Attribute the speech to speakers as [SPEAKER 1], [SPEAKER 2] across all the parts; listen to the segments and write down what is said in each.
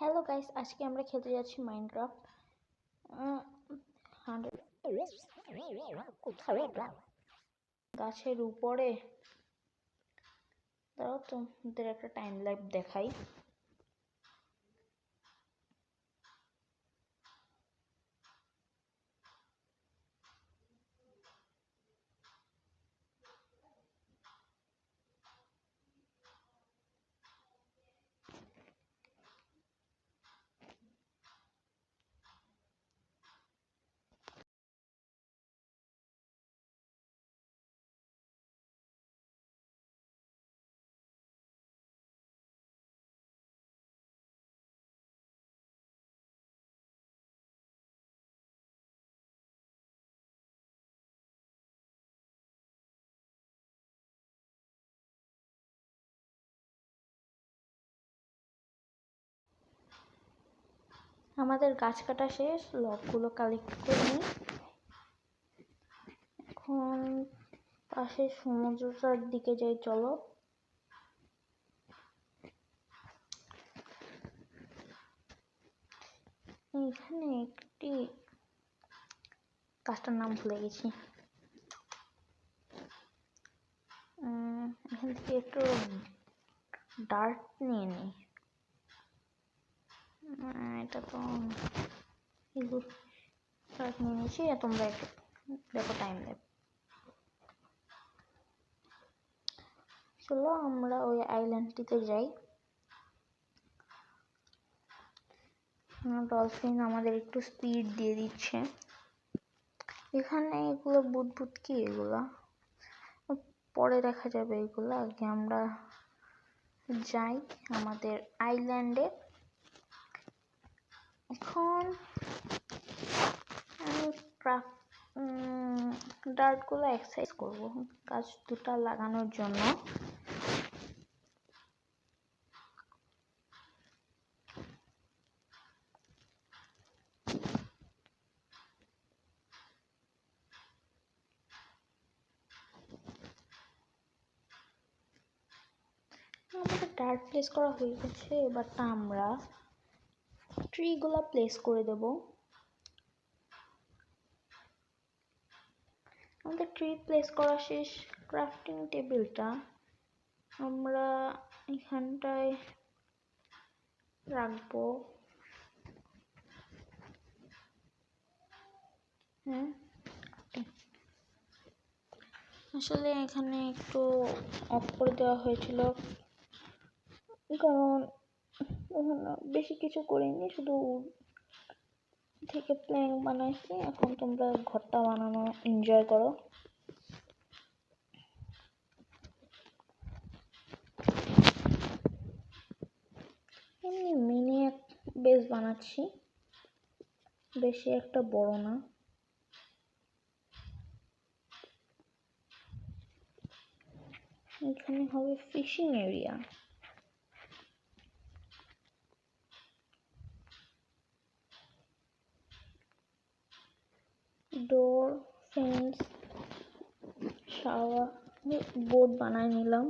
[SPEAKER 1] Hello guys, আজকে আমরা খেলতে যাচ্ছি মাইনক্রাফট 100 গাছের উপরে। দাঁড়াও তোমাদের একটা টাইম লাইফ দেখাই। আমাদের গাছ কাটা শেষ, লকগুলো কালেক্ট করে নিই। এখন পাশে সমুদ্রটার দিকে যাই, চলো। এখানে একটি গাছটার নাম ভুলে গেছি। এখান থেকে একটু ডার্ট নিয়ে নিই। এটা তো ডার্ট নিয়ে নিয়েছি। তোমরা একটু দেখো টাইম দেব। চলো আমরা ওই আইল্যান্ডটিতে যাই। ডলফিন আমাদের একটু স্পিড দিয়ে দিচ্ছে। এখানে এগুলো বুদবুদ কি, এগুলা পরে দেখা যাবে। এগুলো আগে আমরা যাই আমাদের আইল্যান্ডে। এখন আমি ডার্টগুলো এক্সারসাইজ করবো গাছ দুটা লাগানোর জন্য। আমাদের ডার্ট প্লেস করা হয়ে গেছে। এবার আমরা ট্রিগুলো প্লেস করে দেব। আমাদের ট্রি প্লেস করা শেষ। ক্রাফটিং টেবিলটা আমরা এখানটায় রাখবো। হ্যাঁ, আসলে এখানে একটু অফ করে দেওয়া হয়েছিল, কারণ বেশি কিছু করিনি, শুধু থেকে প্ল্যাঙ্ক বানাইছি। এখন তোমরা ঘরটা বানানো এনজয় করো। এমনি মিনি এক বেস বানাচ্ছি, বেশি একটা বড় না। এখানে হবে ফিশিং এরিয়া। ডোর, ফেন্স, শাওয়ার, বোট বানায় নিলাম।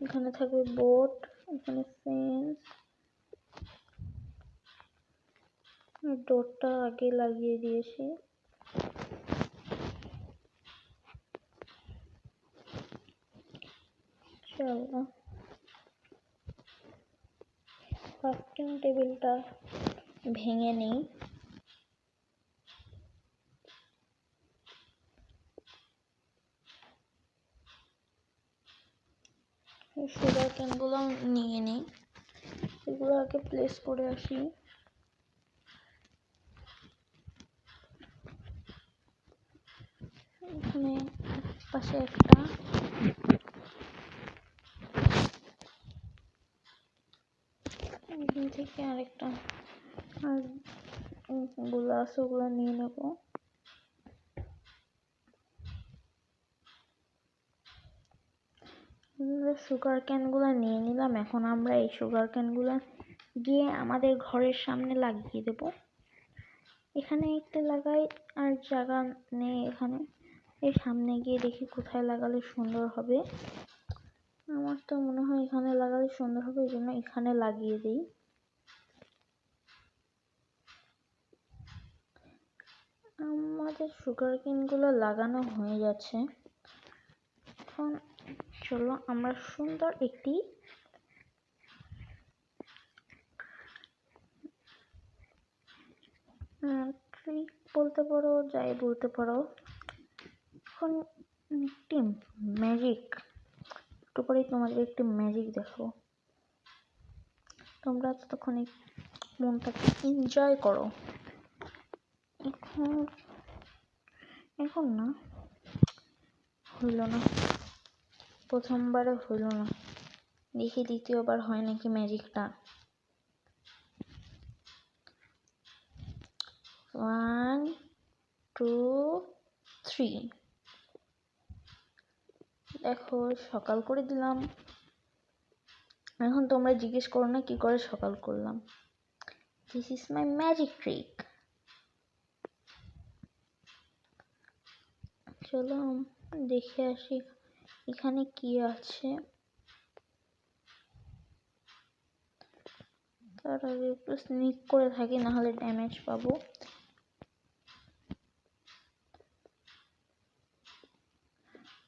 [SPEAKER 1] এখানে থাকবে বোট, এখানে ফেন্স। ডোরটা আগে লাগিয়ে দিয়েছি। চলো ক্রাফটিং টেবিলটা ভেঙে নেই। সুগার ক্যানগুলো নিয়ে নিই, এগুলো আগে প্লেস করে আসি। এখানে পাশে একটা, এখান থেকে আরেকটা, আর গুলো আছে ওগুলো নিয়ে নেবো। সুগার ক্যানগুলো নিয়ে নিলাম। এখন আমরা এই সুগার ক্যানগুলো গিয়ে আমাদের ঘরের সামনে লাগিয়ে দেব। এখানে একটা লাগাই, আর জায়গা নেই এখানে। এই সামনে গিয়ে দেখি কোথায় লাগালে সুন্দর হবে। আমার তো মনে হয় এখানে লাগালে সুন্দর হবে, এই জন্য এখানে লাগিয়ে দিই। আমাদের সুগার কেনগুলো লাগানো হয়ে যাচ্ছে। এখন চলো আমরা সুন্দর একটি ট্রিক বলতে পারো, যাই বলতে পারো, এখন একটি ম্যাজিক, একটু পরেই তোমাদের একটি ম্যাজিক দেখাবো। তোমরা ততক্ষণ মনটাকে এনজয় করো। এখন না, হইল না, প্রথমবারে হইল না, দেখি দ্বিতীয়বার হয় নাকি ম্যাজিকটা। 1 2 3 দেখো সকাল করে দিলাম। এখন তোমরা জিজ্ঞেস করো না কি করে সকাল করলাম। This is my magic trick. চলো দেখে আসি এখানে কি আছে। তার আগে একটু স্নিক করে থাকি, না হলে ড্যামেজ পাবো।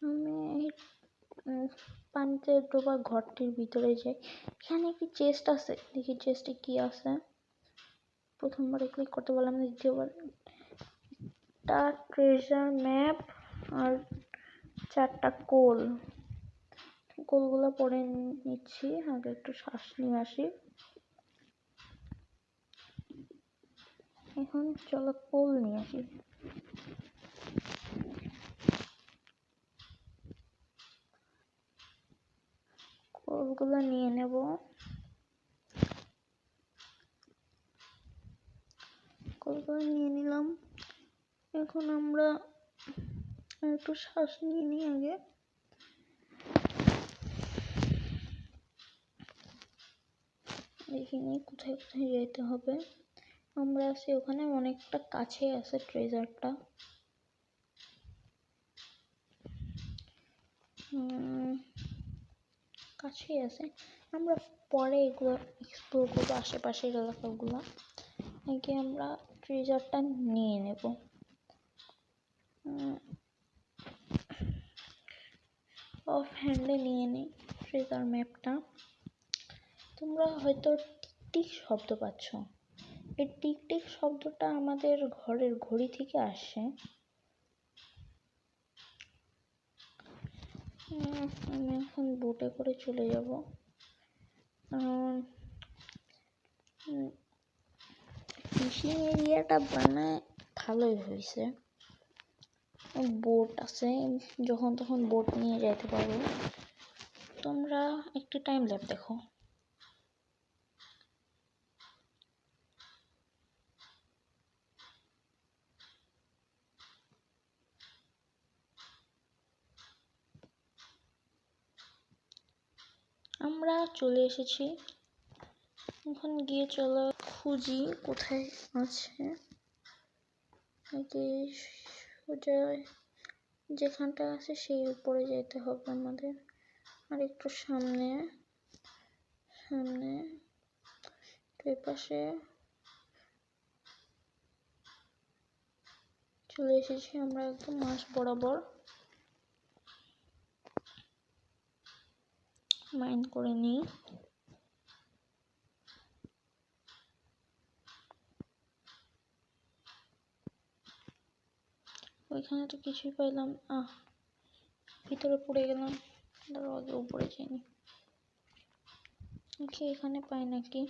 [SPEAKER 1] আমি পানিতে ডোবা ঘরটির ভিতরে যাই। এখানে একটি চেস্ট আছে, দেখি চেস্টে কি আছে। প্রথমবারে ক্লিক করতে বললাম, দ্বিতীয়বার একটা ট্রেজার ম্যাপ আর 4টা কোলগুলো পরে নিচ্ছি। আগে একটু শ্বাস নিয়ে আসি। এখন চলো কোল নিয়ে আসি। কোলগুলো নিয়ে নেব। কোলগুলো নিয়ে নিলাম। এখন আমরা একটু শ্বাস নিয়ে নিই আগে। দেখি নি কোথায় কোথায় যেতে হবে। আমরা আছি ওখানে, অনেকটা কাছে আছে ট্রেজারটা। কাছেই আছে। আমরা পরে এগুলো এক্সপ্লোর করবো, আশেপাশের এলাকাগুলো। আগে আমরা ট্রেজারটা নিয়ে নেব। অফ হ্যান্ডে নিয়ে নিই ট্রেজার ম্যাপটা। তোমরা হয়তো টিক শব্দ পাচ্ছ। এই টিক শব্দটা আমাদের ঘরের ঘড়ি থেকে আসে। আমি এখন বোটে করে চলে যাব। ফিশিং এরিয়াটা বানায় ভালোই হয়েছে। বোট আছে, যখন তখন বোট নিয়ে যেতে পারো। তোমরা একটু টাইম ল্যাপ দেখো। আমরা চলে এসেছি। এখন গিয়ে চলো খুঁজি কোথায় আছে। সোজা যেখানটা আছে সেই উপরে যেতে হবে আমাদের। আর একটু সামনে এই পাশে চলে এসেছি আমরা একদম মাছ বরাবর। মাইন্ড করে নিই। ওইখানে তো কিছুই পাইলাম। ভিতরে পড়ে গেলাম। আগে উপরে যাইনি। এখানে পাই নাকি?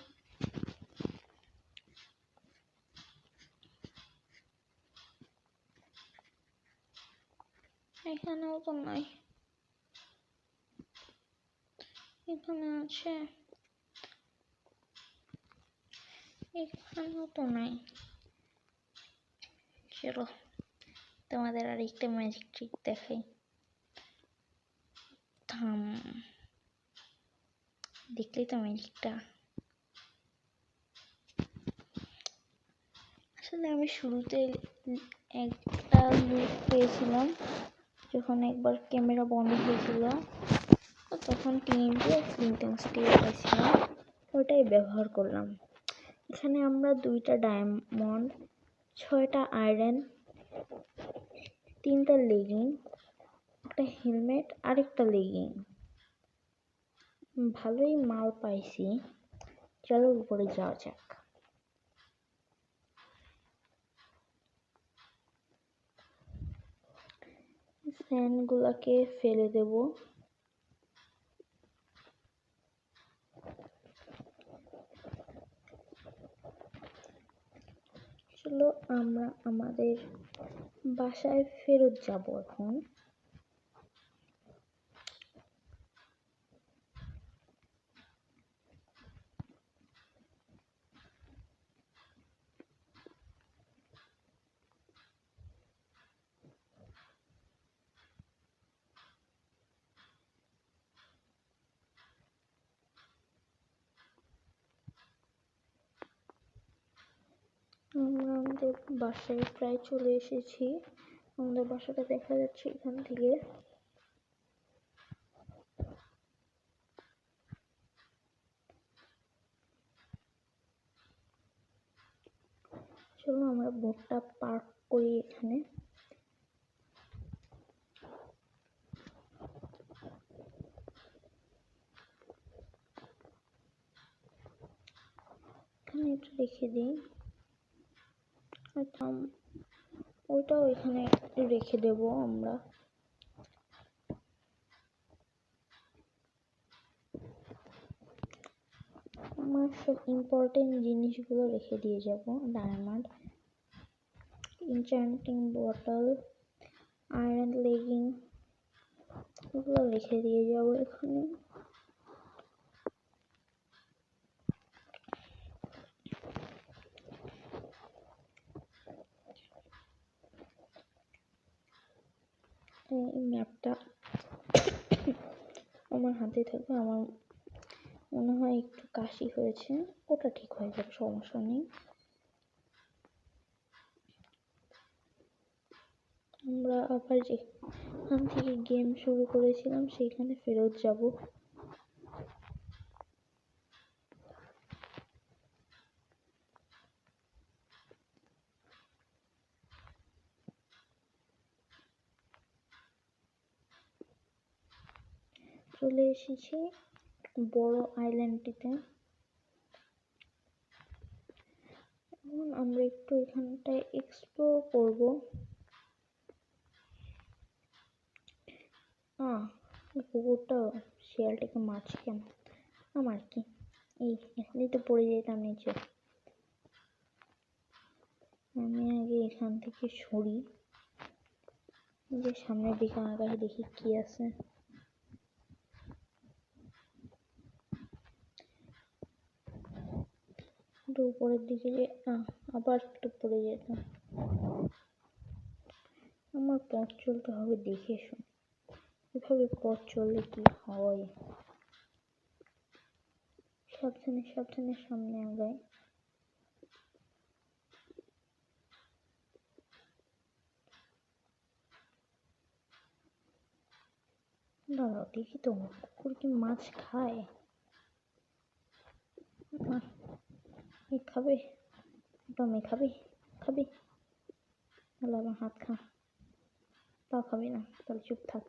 [SPEAKER 1] এখানেও তো নাই। এখানে আছে, এখানেও তো নাই। চলো তোমাদের আর একটা ম্যাজিক ট্রিক দেখাই। থাম, দেখলেই তো ম্যাজিকটা। আসলে আমি শুরুতে একটা লুক পেয়েছিলাম, যখন একবার ক্যামেরা বন্ধ হয়েছিল তখন টিএমটি ইন্টেন্সিটি পাইছিলাম, ওটাই ব্যবহার করলাম। এখানে আমরা 2টা ডায়মন্ড, 6টা আয়রন, তিনটা লেগিং, একটা হেলমেট, আরেকটা লেগিং। ভালোই মাল পাইছি, চলো উপরে যাওয়া যাক। স্যান্ডগুলাকে ফেলে দেব। চলো আমরা আমাদের বাসায় ফেরত যাব এখন। আমরা আমাদের বাসায় প্রায় চলে এসেছি। আমাদের বাসাটা দেখা যাচ্ছে এখান থেকে। চলো আমরা বোটটা পার্ক করি এখানে। এখানে এটা রেখে দিই, ওইটাও এখানে রেখে দেব আমরা। আমার সব ইম্পর্টেন্ট জিনিসগুলো রেখে দিয়ে যাব। Diamond, enchanting bottle, iron lagging, এগুলো রেখে দিয়ে যাব এখানে। এই ম্যাপটা আমার হাতে থাকবে। আমার মনে হয় একটু কাশি হয়েছে, ওটা ঠিক হয়ে যাবে, সমস্যা নেই। আমরা আবার যেখান থেকে গেম শুরু করেছিলাম সেইখানে ফেরত যাব। চলে এসেছি বড় আইল্যান্ডটিতে। এখন আমরা একটু এখানটায় এক্সপ্লোর করব। কুকুরটা শিয়ালটাকে মারছে কেন? আমার কি, এই এখনই তো পড়ে যেতাম নিচে। আমি আগে এখান থেকে সরি, যে সামনের দিকে আগায় দেখি কি আছে। উপরের দিকে যে আবার একটু পড়ে যেতাম। আমার পথ চলতে হবে দেখে শুনে, এভাবে পথ চললে কি হয়। সাবধানে সাবধানে সামনে আগায়। দাঁড়াও দেখি তো, কুকুর কি মাছ খায়? খাবে, টমে খাবে, খাবে। তাহলে আমার হাত খা। তাও খাবে না, তাহলে চুপ থাক।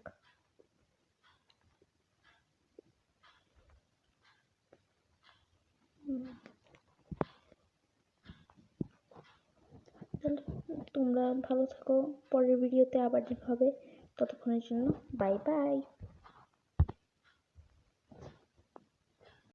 [SPEAKER 1] তোমরা ভালো থাকো, পরের ভিডিওতে আবার দেখা হবে। ততক্ষণের জন্য বাই বাই।